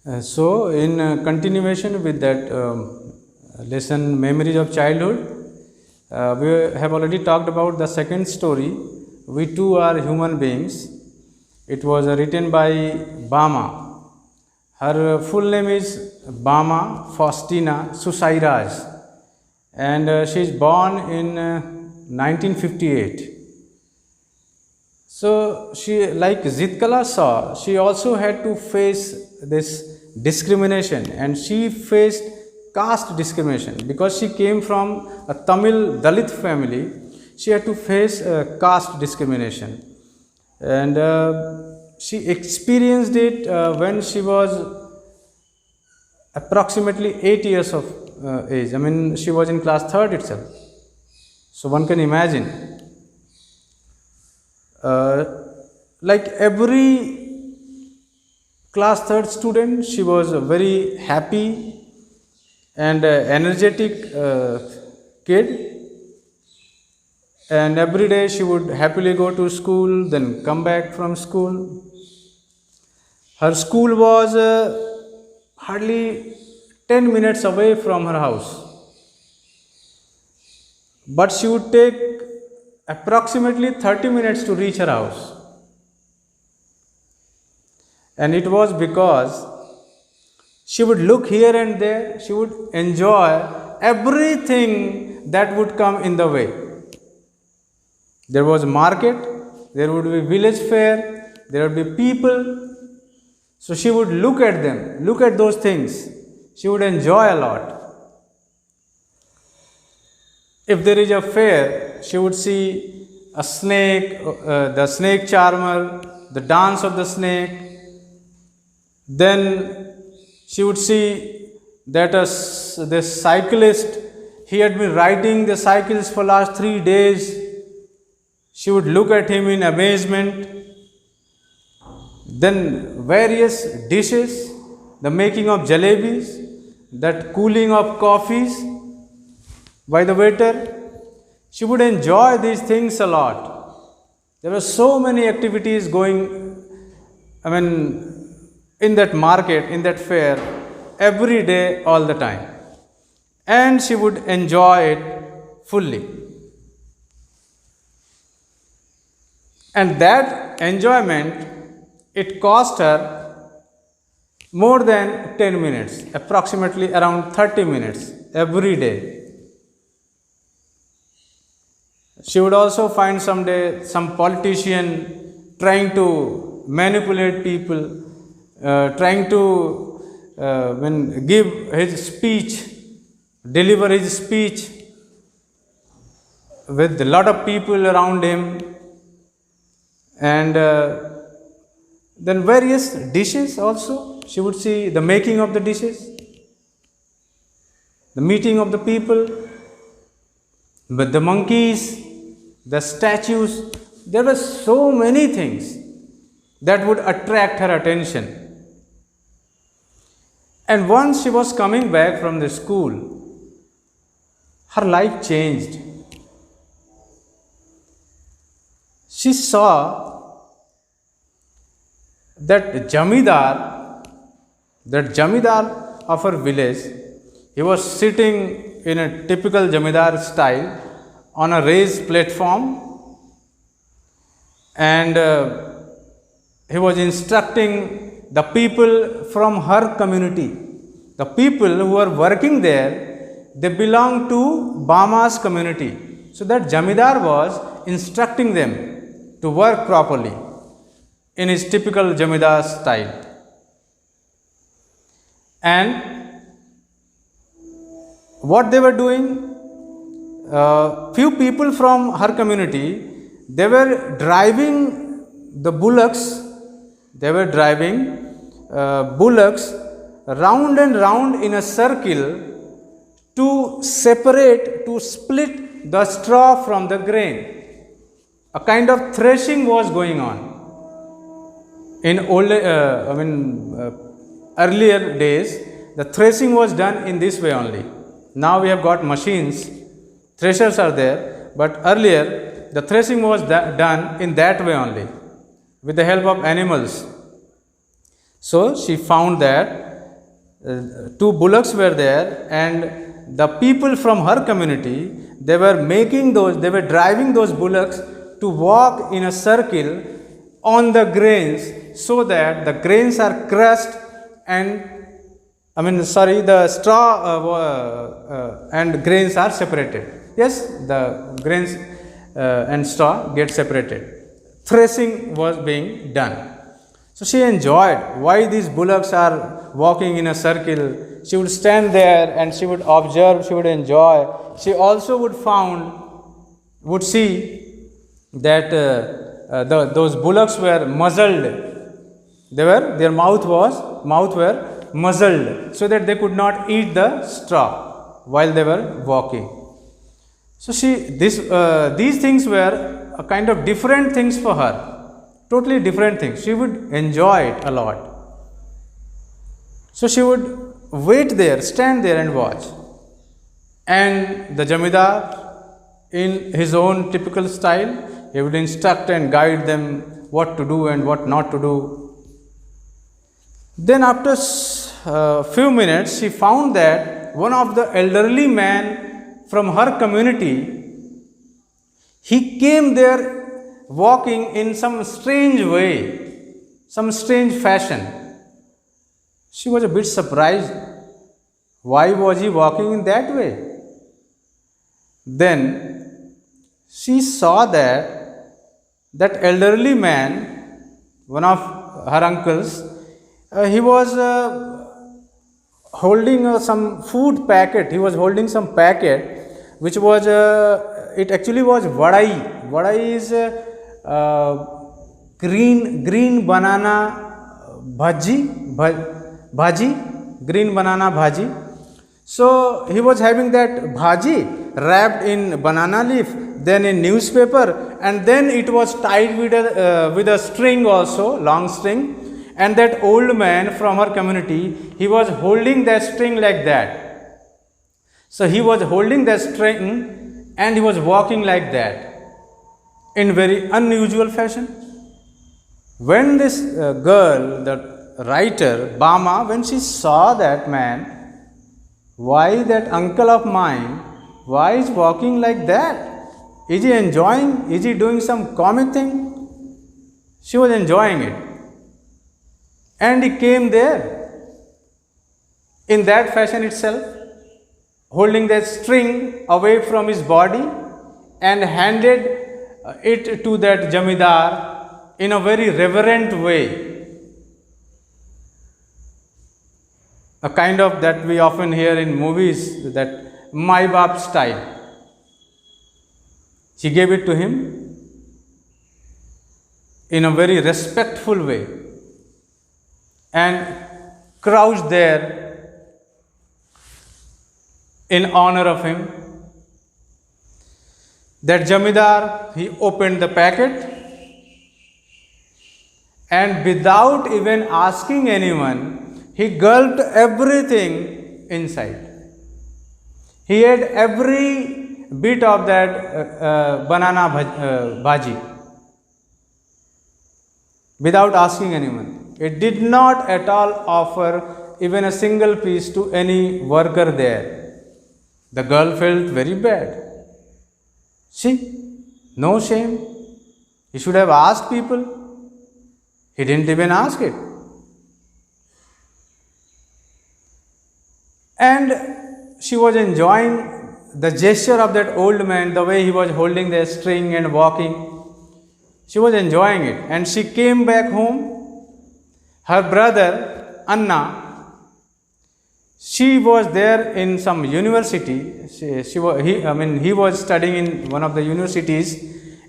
In continuation with that lesson, Memories of Childhood, we have already talked about the second story. We too are human beings. It was written by Bama. Her full name is Bama Faustina Susairaj, and she is born in 1958. So she, like Zitkala saw, she also had to face this discrimination, and she faced caste discrimination because she came from a Tamil Dalit family. She had to face caste discrimination, and she experienced it when she was approximately 8 years of age. I mean, she was in class 3rd itself. So one can imagine. Like every class 3rd student, she was a very happy and energetic kid, and every day she would happily go to school, then come back from school. Her school was hardly 10 minutes away from her house, but she would take approximately 30 minutes to reach her house. And it was because she would look here and there, she would enjoy everything that would come in the way. There was a market, there would be village fair, there would be people. So she would look at them, look at those things. She would enjoy a lot. If there is a fair, she would see a snake, the snake charmer, the dance of the snake. Then she would see that this cyclist, he had been riding the cycles for last 3 days. She would look at him in amazement. Then various dishes, the making of jalebis, that cooling of coffees by the waiter. She would enjoy these things a lot. There were so many activities going, in that market, in that fair, every day, all the time. And she would enjoy it fully. And that enjoyment, it cost her more than 10 minutes, approximately around 30 minutes every day. She would also find someday some politician trying to manipulate people, trying to give his speech, deliver his speech with a lot of people around him, and then various dishes also. She would see the making of the dishes, the meeting of the people, with the monkeys, the statues. There were so many things that would attract her attention. And once she was coming back from the school, her life changed. She saw that Jamidar of her village, he was sitting in a typical Jamidar style on a raised platform, and he was instructing the people from her community. The people who were working there, they belonged to Bama's community. So that Jamidar was instructing them to work properly in his typical Jamidar style. And what they were doing, few people from her community, they were driving the bullocks, bullocks round and round in a circle to separate, to split the straw from the grain. A kind of threshing was going on. In earlier days, the threshing was done in this way only. Now we have got machines, threshers are there, but earlier the threshing was done in that way only, with the help of animals. So she found that two bullocks were there, and the people from her community, they were driving those bullocks to walk in a circle on the grains, so that the grains are crushed and the straw and grains are separated. Yes, the grains and straw get separated. Threshing was being done. So she enjoyed why these bullocks are walking in a circle. She would stand there and she would observe, she would enjoy. She also would see that those bullocks were muzzled. Their mouth were muzzled, so that they could not eat the straw while they were walking. So these things were a kind of different things for her, totally different things. She would enjoy it a lot. So she would wait there, stand there and watch. And the Jamidar, in his own typical style, he would instruct and guide them what to do and what not to do. Then after few minutes, she found that one of the elderly men from her community, he came there walking in some strange way, some strange fashion. She was a bit surprised. Why was he walking in that way? Then she saw that elderly man, one of her uncles, he was holding some food packet. He was holding some packet, which was it actually was vadai. Vadai is green banana bhaji, green banana bhaji. So he was having that bhaji wrapped in banana leaf, then in newspaper, and then it was tied with a string also, long string. And that old man from her community, he was holding that string like that. So he was holding that string and he was walking like that in very unusual fashion. When this girl, the writer, Bama, when she saw that man, why that uncle of mine, why is walking like that? Is he enjoying? Is he doing some comic thing? She was enjoying it. And he came there in that fashion itself, holding that string away from his body and handed it to that Jamidar in a very reverent way. A kind of that we often hear in movies, that Mai Baap style. She gave it to him in a very respectful way and crouched there in honor of him. That Jamidar, he opened the packet and without even asking anyone, he gulped everything inside. He ate every bit of that banana bhaji without asking anyone. It did not at all offer even a single piece to any worker there. The girl felt very bad. See, no shame. He should have asked people. He didn't even ask it. And she was enjoying the gesture of that old man, the way he was holding the string and walking. She was enjoying it. And she came back home. Her brother, Anna, she was there in some university. He was studying in one of the universities,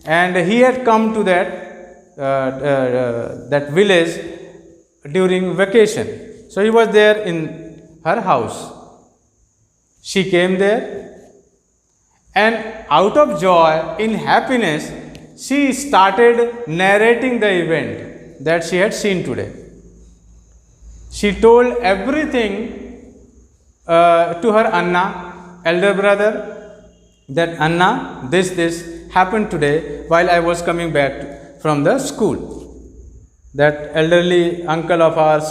and he had come to that village during vacation. So he was there in her house. She came there, and out of joy, in happiness, she started narrating the event that she had seen today. She told everything to her Anna, elder brother, that Anna, this happened today while I was coming back from the school. That elderly uncle of ours,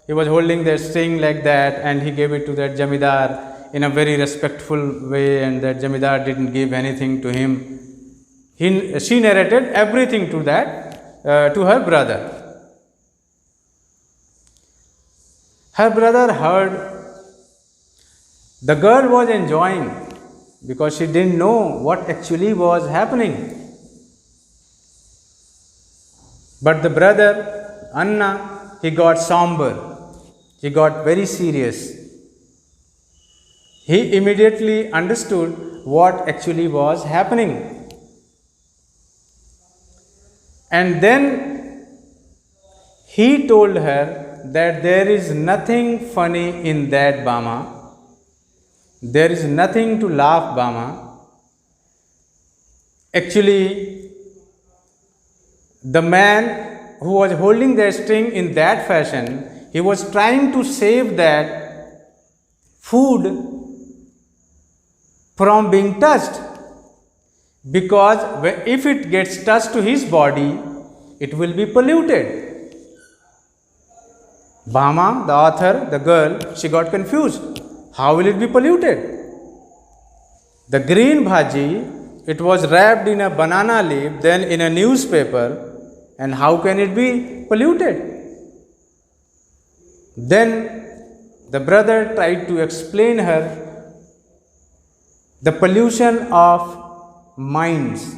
He was holding the string like that, and he gave it to that Jamidar in a very respectful way, and that Jamidar didn't give anything to him. She narrated everything to to her brother. Her brother heard. The girl was enjoying because she didn't know what actually was happening. But the brother, Anna, he got somber. He got very serious. He immediately understood what actually was happening. And then he told her that there is nothing funny in that, Bama. There is nothing to laugh, Bama. Actually, the man who was holding the string in that fashion, he was trying to save that food from being touched, because if it gets touched to his body, it will be polluted. Bama, the author, the girl, she got confused. How will it be polluted? The green bhaji, it was wrapped in a banana leaf, then in a newspaper, and how can it be polluted? Then the brother tried to explain her the pollution of minds.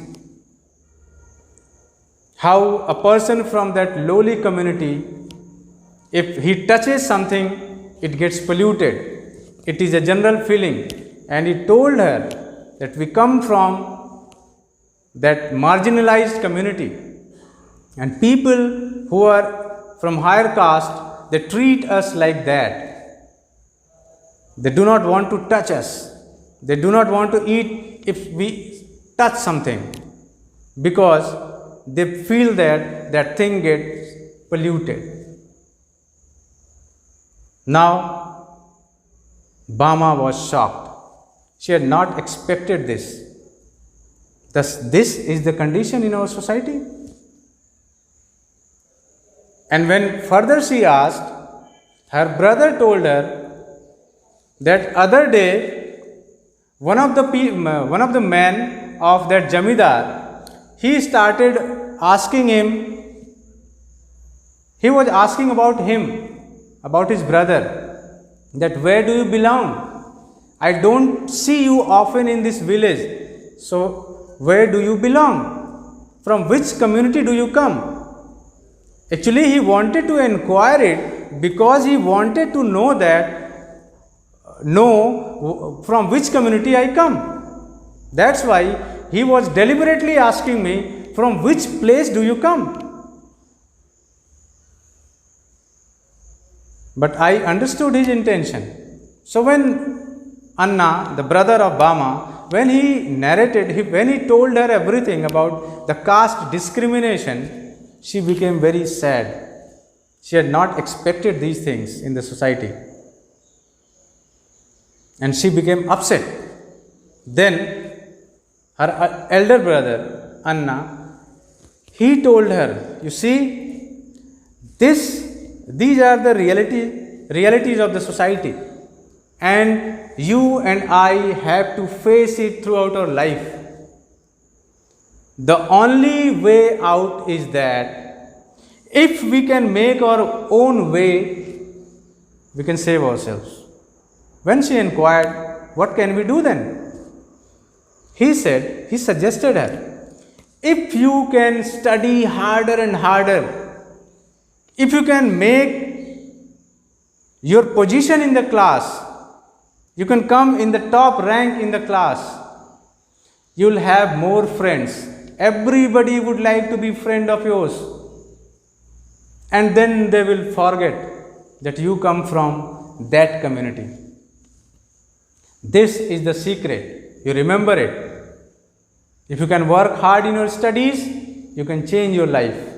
How a person from that lowly community, if he touches something, it gets polluted. It is a general feeling. And he told her that we come from that marginalized community, and people who are from higher caste, they treat us like that. They do not want to touch us. They do not want to eat if we touch something, because they feel that that thing gets polluted. Now, Bama was shocked. She had not expected this. Thus, this is the condition in our society. And when further she asked, her brother told her that other day, one of the men of that Jamidar, he started asking him. He was asking about him, about his brother, that where do you belong? I don't see you often in this village. So, where do you belong? From which community do you come? Actually, he wanted to inquire it because he wanted to know from which community I come. That's why he was deliberately asking me, from which place do you come? But I understood his intention. So when Anna, the brother of Bama, when he told her everything about the caste discrimination, she became very sad. She had not expected these things in the society. And she became upset. Then her elder brother, Anna, he told her, you see, these are the realities of the society, and you and I have to face it throughout our life. The only way out is that if we can make our own way, we can save ourselves. When she inquired, what can we do then? He suggested her, if you can study harder and harder, if you can make your position in the class, you can come in the top rank in the class, you will have more friends. Everybody would like to be friend of yours. And then they will forget that you come from that community. This is the secret. You remember it. If you can work hard in your studies, you can change your life.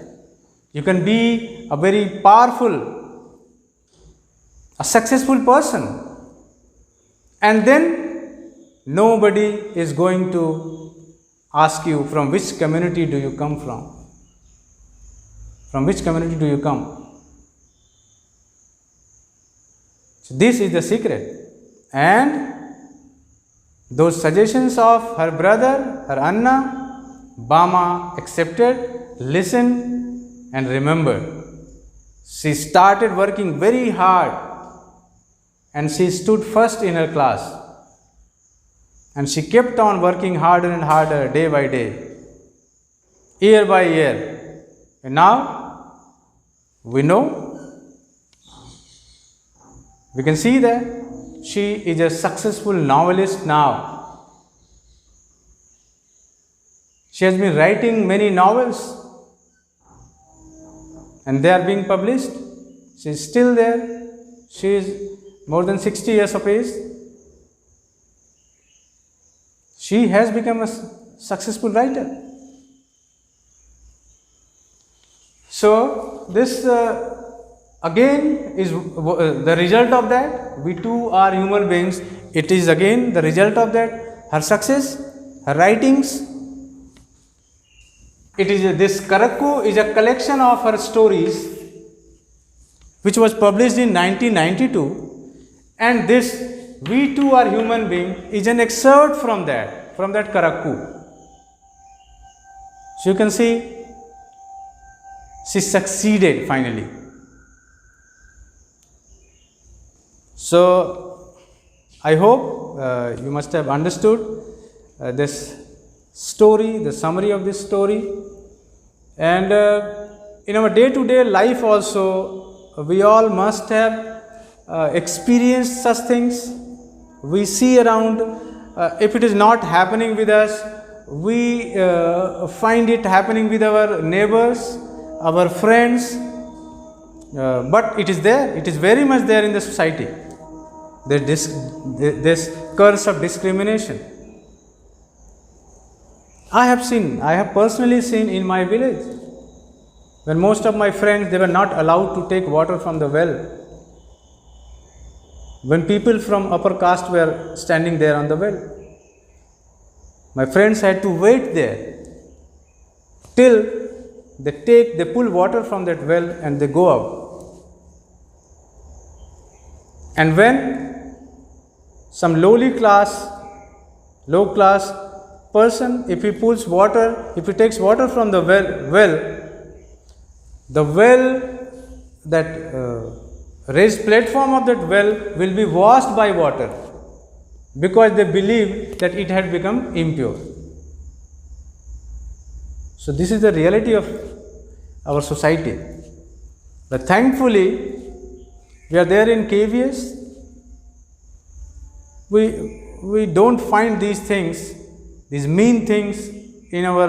You can be a very powerful, a successful person. And then nobody is going to ask you from which community do you come from. From which community do you come? So this is the secret. And those suggestions of her brother, her Anna, Bama accepted, listened and remembered. She started working very hard and she stood first in her class. And she kept on working harder and harder day by day, year by year. And now we know, we can see that she is a successful novelist now. She has been writing many novels and they are being published. She is still there. She is more than 60 years of age. She has become a successful writer. So this again is the result of that. We too are human beings. It is again the result of that. Her success, her writings. It is this Karakku is a collection of her stories, which was published in 1992, and this "We too are human beings" is an excerpt from that Karakku. So you can see, she succeeded finally. So I hope you must have understood this story, the summary of this story. And in our day-to-day life also, we all must have experienced such things. We see around, if it is not happening with us, we find it happening with our neighbors, our friends, but it is there, it is very much there in the society. This curse of discrimination. I have personally seen in my village, when most of my friends, they were not allowed to take water from the well. When people from upper caste were standing there on the well, my friends had to wait there till they pull water from that well and they go out. And when some low class person, if he pulls water, if he takes water from the well, that raised platform of that well will be washed by water, because they believe that it had become impure. So this is the reality of our society. But thankfully, we are there in KVS. We don't find these things, these mean things in our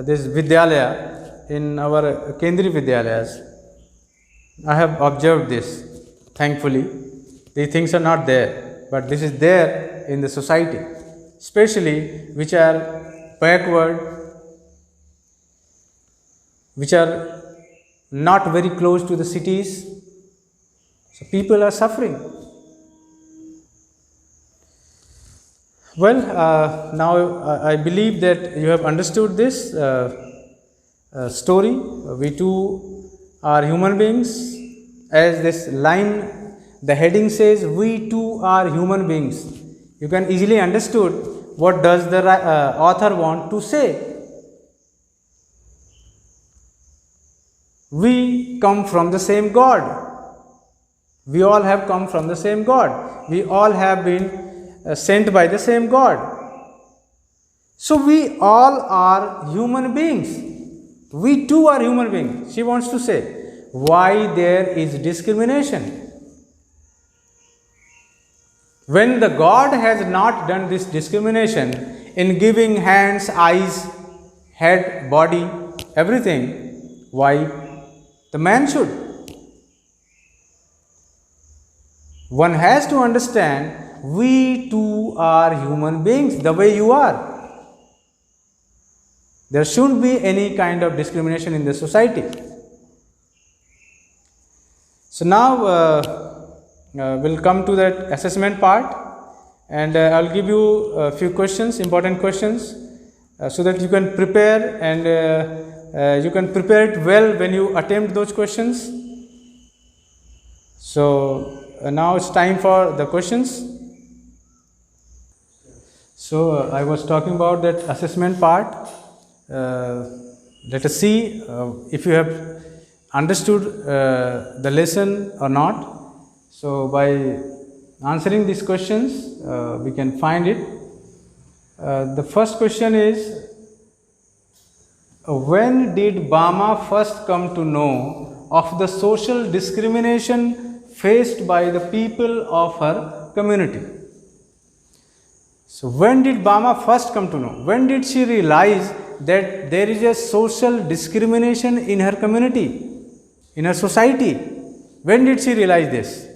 this Vidyalaya, in our Kendri Vidyalayas. I have observed this, thankfully. These things are not there, but this is there in the society, especially which are backward, which are not very close to the cities. So people are suffering. Well, now I believe that you have understood this story. We too are human beings. As this line, the heading says, we too are human beings. You can easily understood what does the author want to say. We come from the same God. We all have come from the same God. We all have been sent by the same God. So we all are human beings. We too are human beings. She wants to say, why there is discrimination? When the God has not done this discrimination in giving hands, eyes, head, body, everything, why the man should? One has to understand, we too are human beings the way you are. There shouldn't be any kind of discrimination in the society. So now we'll come to that assessment part, and I'll give you a few questions, important questions, so that you can prepare, and you can prepare it well when you attempt those questions. So now it's time for the questions. So I was talking about that assessment part. Let us see if you have understood the lesson or not. So by answering these questions, we can find it. The first question is, when did Bama first come to know of the social discrimination faced by the people of her community? So when did Bama first come to know? When did she realize that there is a social discrimination in her community, in her society? When did she realize this?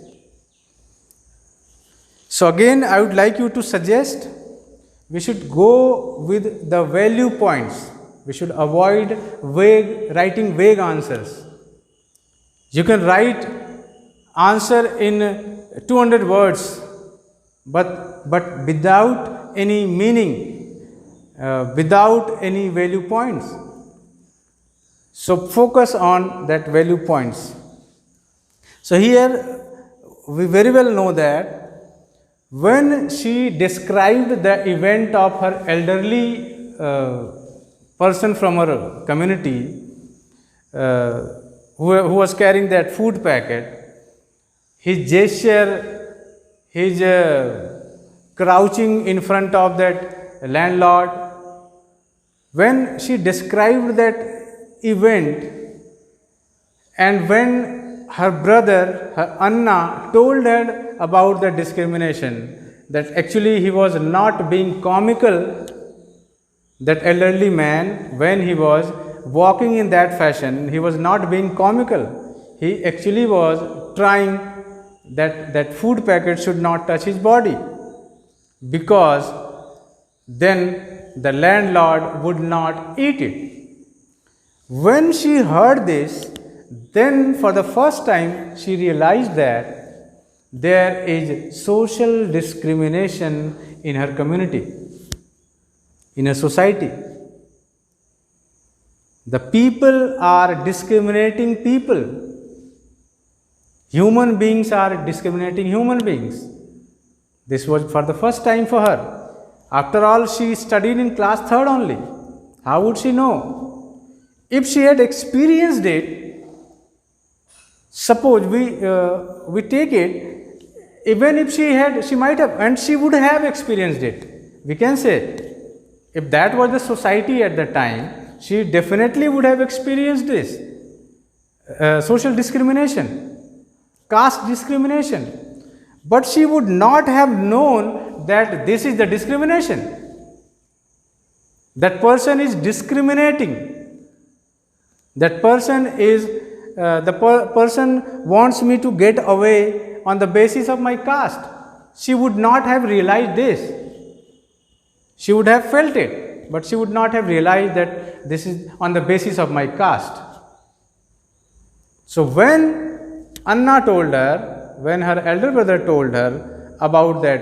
So again, I would like you to suggest we should go with the value points. We should avoid writing vague answers. You can write answer in 200 words, but without any meaning, without any value points. So focus on that value points. So here we very well know that when she described the event of her elderly person from her community who was carrying that food packet, his gesture, his crouching in front of that landlord, when she described that event, and when her brother, her Anna, told her about the discrimination, that actually he was not being comical, that elderly man, when he was walking in that fashion, he was not being comical. He actually was trying that food packet should not touch his body, because then the landlord would not eat it. When she heard this, then for the first time she realized that there is social discrimination in her community, in a society. The people are discriminating people. Human beings are discriminating human beings. This was for the first time for her. After all, she studied in class 3rd only. How would she know? If she had experienced it, suppose we take it, even if she might have, and she would have experienced it. We can say, if that was the society at the time, she definitely would have experienced this social discrimination, caste discrimination. But she would not have known that this is the discrimination. That person is discriminating. That person is, person wants me to get away on the basis of my caste. She would not have realized this. She would have felt it, but she would not have realized that this is on the basis of my caste. So when Anna told her, when her elder brother told her about that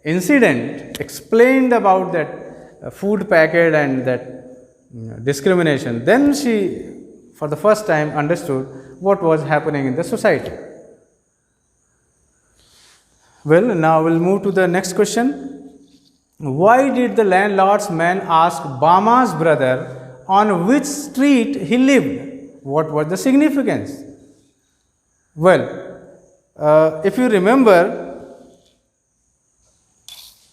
incident, explained about that food packet and that discrimination, then she for the first time understood what was happening in the society. Well, now we'll move to the next question. Why did the landlord's man ask Bama's brother on which street he lived? What was the significance? Well, if you remember,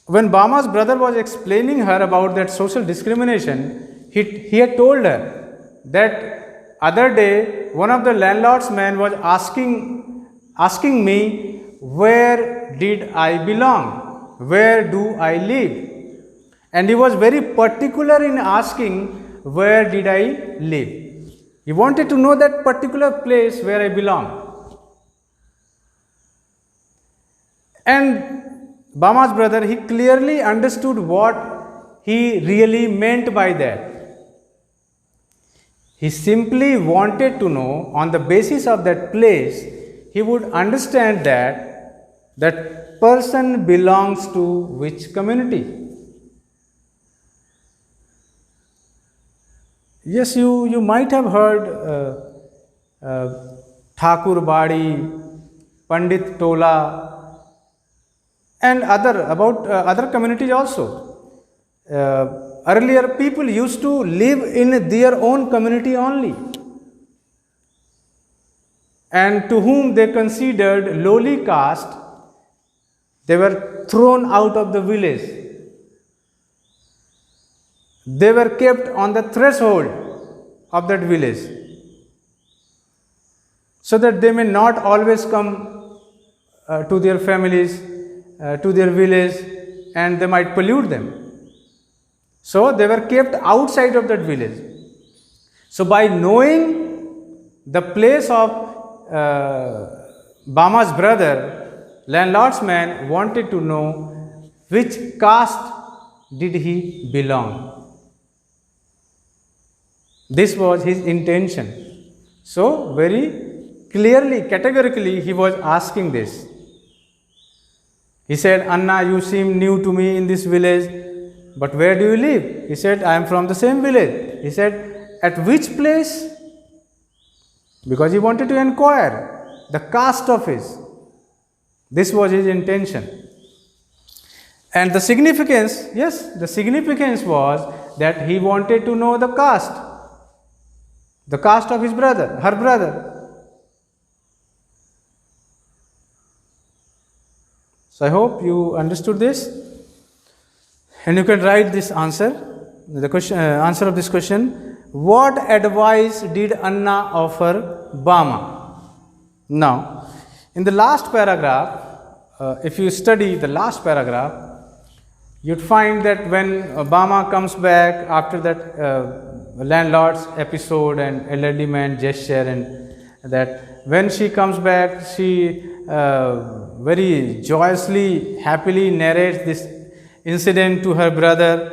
when Bama's brother was explaining her about that social discrimination, he had told her that other day one of the landlord's men was asking me, where did I belong? Where do I live? And he was very particular in asking, where did I live? He wanted to know that particular place where I belong. And Bama's brother, he clearly understood what he really meant by that. He simply wanted to know, on the basis of that place, he would understand that that person belongs to which community. Yes, you might have heard Thakur Badi, Pandit Tola, and other communities also. Earlier, people used to live in their own community only, and to whom they considered lowly caste, they were thrown out of the village. They were kept on the threshold of that village, so that they may not always come to their families, to their village, and they might pollute them. So they were kept outside of that village. So by knowing the place of Bama's brother, landlord's man wanted to know which caste did he belong. This was his intention. So very clearly, categorically, he was asking this. He said, Anna, you seem new to me in this village, but where do you live? He said, I am from the same village. He said, at which place? Because he wanted to inquire the caste of his. This was his intention. And the significance, yes, the significance was that he wanted to know the caste of his brother, her brother. So I hope you understood this. And you can write this answer, the question, answer of this question. What advice did Anna offer Bama? Now, in the last paragraph, if you study the last paragraph, you'd find that when Bama comes back after that landlord's episode and elderly man gesture, and that when she comes back, she very joyously, happily narrates this incident to her brother,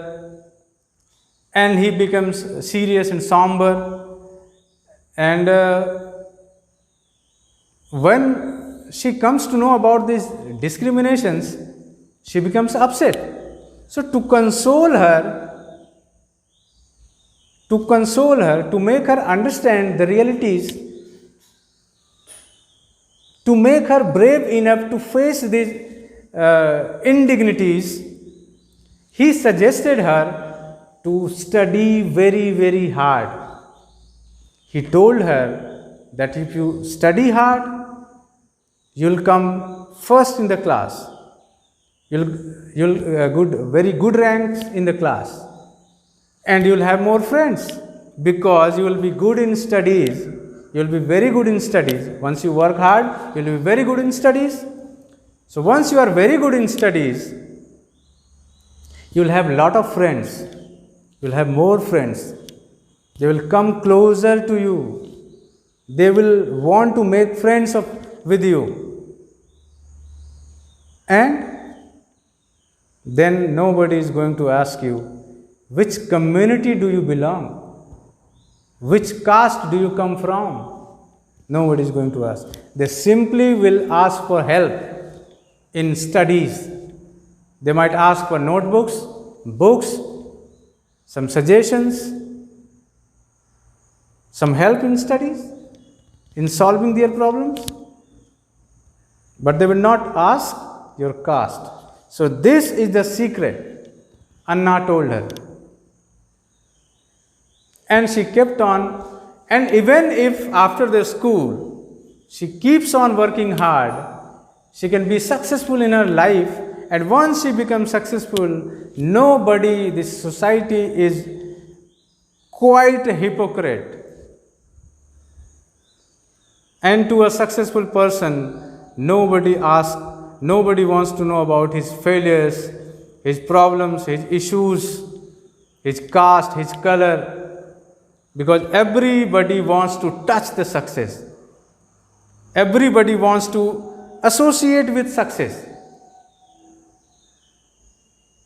and he becomes serious and somber. And when she comes to know about these discriminations, she becomes upset. So to console her, to make her understand the realities, to make her brave enough to face these indignities, he suggested her to study very, very hard. He told her that if you study hard, you'll come first in the class. You'll very good ranks in the class, and you'll have more friends because you will be good in studies. You'll be very good in studies. Once you work hard, you'll be very good in studies. So once you are very good in studies, you'll have a lot of friends. You'll have more friends. They will come closer to you. They will want to make friends with you. And then nobody is going to ask you, which community do you belong? Which caste do you come from? Nobody is going to ask. They simply will ask for help in studies. They might ask for notebooks, books, some suggestions, some help in studies, in solving their problems. But they will not ask your caste. So this is the secret, Anna told her. And she kept on, and even if after the school she keeps on working hard, she can be successful in her life, and once she becomes successful, nobody, this society is quite a hypocrite. And to a successful person, nobody wants to know about his failures, his problems, his issues, his caste, his color, because everybody wants to touch the success. Everybody wants to associate with success.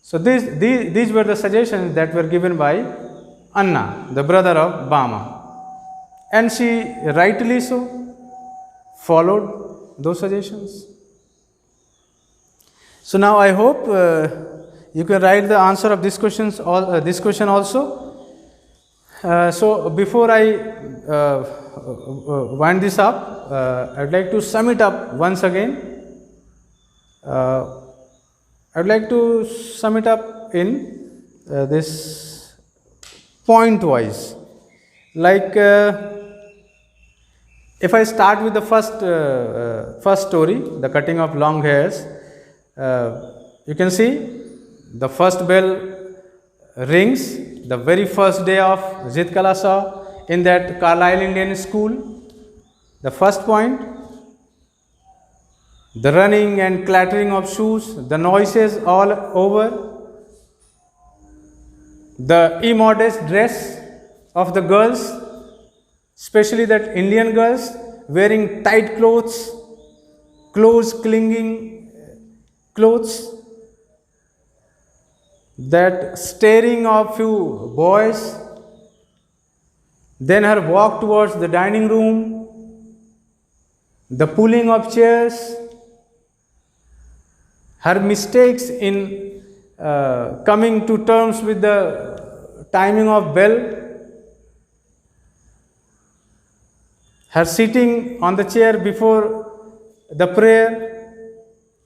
So these were the suggestions that were given by Anna, the brother of Bama. And she rightly so followed those suggestions. So now I hope you can write the answer of this question also. So before I wind this up, I'd like to sum it up once again. I'd like to sum it up in this point wise. Like if I start with the first story, the cutting of long hairs, you can see the first bell rings the very first day of Zid Kalasa in that Carlisle Indian School. The first point, the running and clattering of shoes, the noises all over, the immodest dress of the girls, especially that Indian girls wearing tight clothes, close clinging clothes, that staring of few boys, then her walk towards the dining room, the pulling of chairs, her mistakes in coming to terms with the timing of bell, her sitting on the chair before the prayer,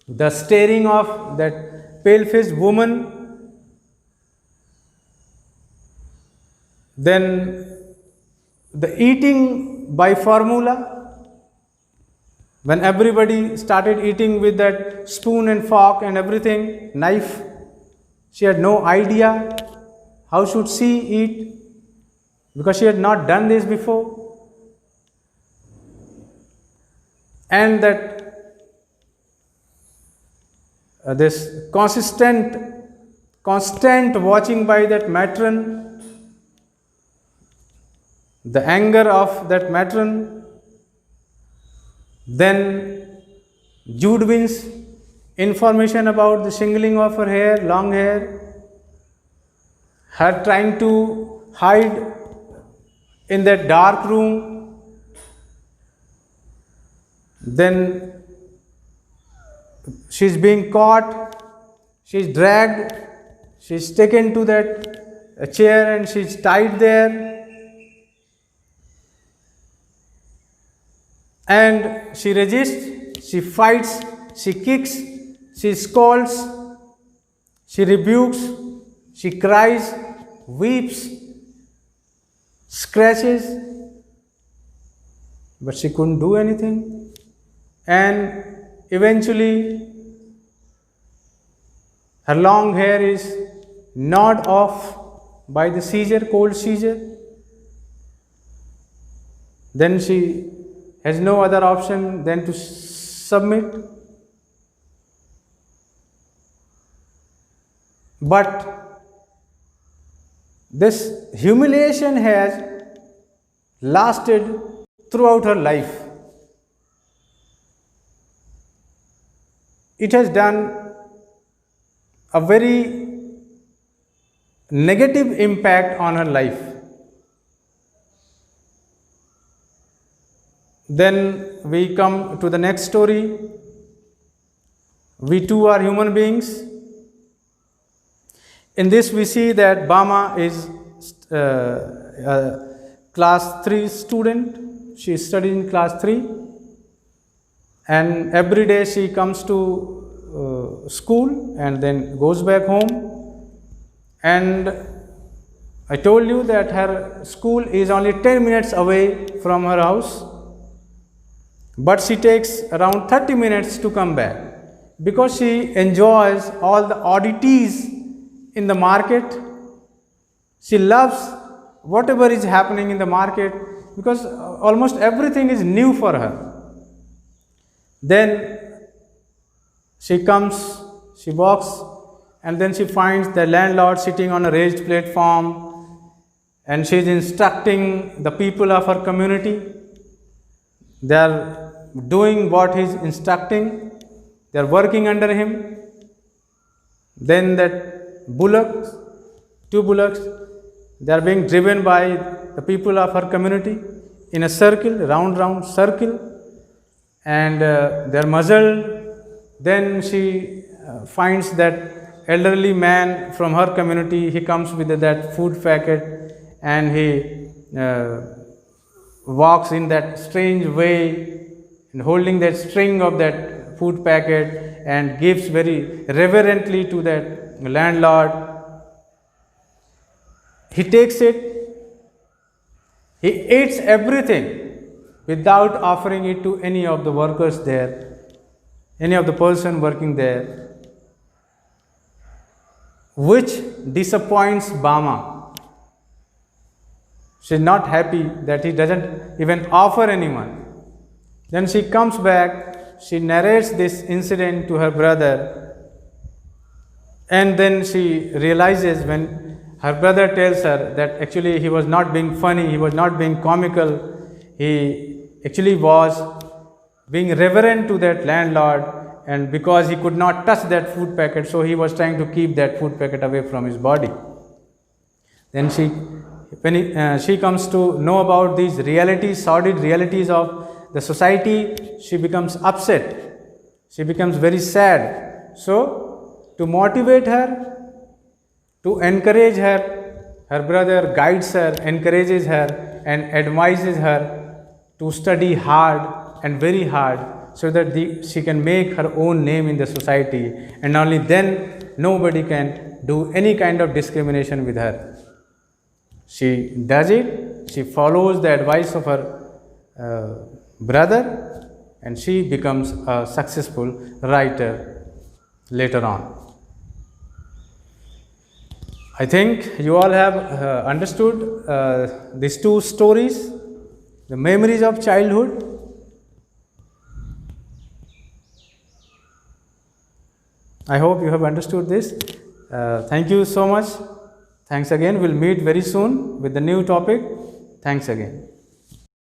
the staring of that pale-faced woman, then the eating by formula, when everybody started eating with that spoon and fork and everything, knife, she had no idea how should she eat because she had not done this before. And that this constant watching by that matron, the anger of that matron, then Judwin's information about the shingling of her hair, long hair, her trying to hide in that dark room, then she's being caught, she's dragged, she's taken to that chair and she's tied there. And she resists, she fights, she kicks, she scolds, she rebukes, she cries, weeps, scratches, but she couldn't do anything. And eventually, her long hair is gnawed off by the seizure, cold seizure. Then she has no other option than to submit. But this humiliation has lasted throughout her life. It has done a very negative impact on her life. Then we come to the next story. We too are human beings. In this we see that Bama is a class 3 student. She is studying in class 3 and every day she comes to school and then goes back home. And I told you that her school is only 10 minutes away from her house. But she takes around 30 minutes to come back because she enjoys all the oddities in the market. She loves whatever is happening in the market because almost everything is new for her. Then she comes, she walks, and then she finds the landlord sitting on a raised platform and she is instructing the people of her community. They are doing what he is instructing, they are working under him. Then that bullocks, 2 bullocks, they are being driven by the people of her community in a circle, round circle, and they are muzzled. Then she finds that elderly man from her community, he comes with that food packet and he walks in that strange way and holding that string of that food packet and gives very reverently to that landlord. He takes it, he eats everything without offering it to any of the workers there, any of the person working there, which disappoints Bama. She is not happy that he doesn't even offer anyone. Then she comes back, she narrates this incident to her brother, and then she realizes when her brother tells her that actually he was not being funny, he was not being comical, he actually was being reverent to that landlord, and because he could not touch that food packet, so he was trying to keep that food packet away from his body. Then when she comes to know about these realities, sordid realities of the society, she becomes upset, she becomes very sad. So to motivate her, to encourage her, her brother guides her, encourages her and advises her to study hard and very hard, so that she can make her own name in the society, and only then nobody can do any kind of discrimination with her. She does it, she follows the advice of her brother, and she becomes a successful writer later on. I think you all have understood these two stories, the memories of childhood. I hope you have understood this. Thank you so much. Thanks again. We'll meet very soon with the new topic. Thanks again.